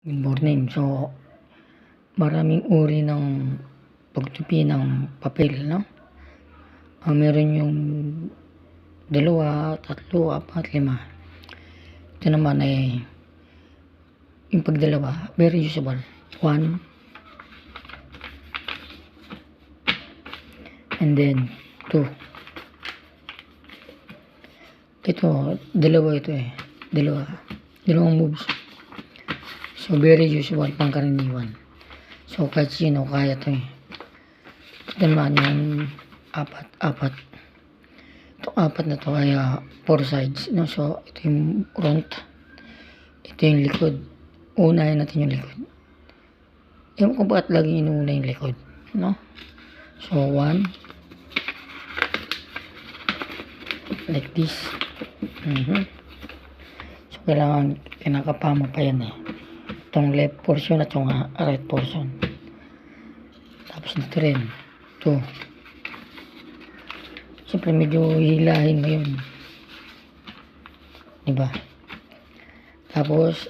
Good morning. So, maraming uri ng pagtupi ng papel, no? Meron yung 2, 3, 4, 5. Ito naman ay yung pagdalawa, very usable. 1, and then 2. Ito, dalawa ito eh. Dalawang moves. So, very usable, pangkaraniwan. So, kahit sino, kaya ito eh. Ito naman yung apat. Itong 4 na to ay 4 sides, no? So, ito yung front. Ito yung likod. Unahin natin yung likod. Ewan ko bakit lagi inuuna yung likod, no? So, 1. Like this. So, kailangan kinakapama pa yan eh. Itong left portion at yung right portion. Tapos dito rin. 2. Siyempre medyo hilahin mo yun. Diba? Tapos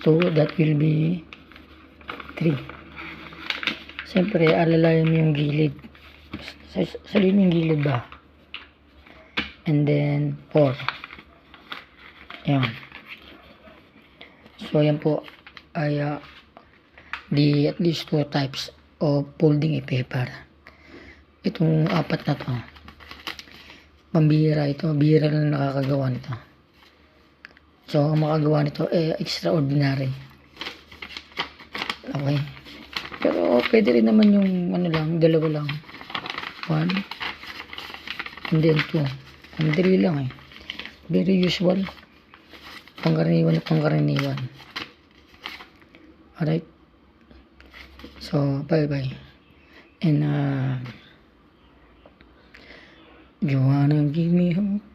2, that will be 3. Siyempre alalayan mo yung gilid. Salin yung gilid ba? And then 4. Ayan. So yan po ay at least 2 types of folding a paper. Itong 4 na to, pambihira ito, bihira lang nakakagawa nito. So ang makagawa nito extraordinary. Okay, pero pwede rin naman yung dalawa lang. 1 and then 2. Ang dali lang eh, very usual, pangkaraniwan. Alright, so bye bye. And you wanna give me hope?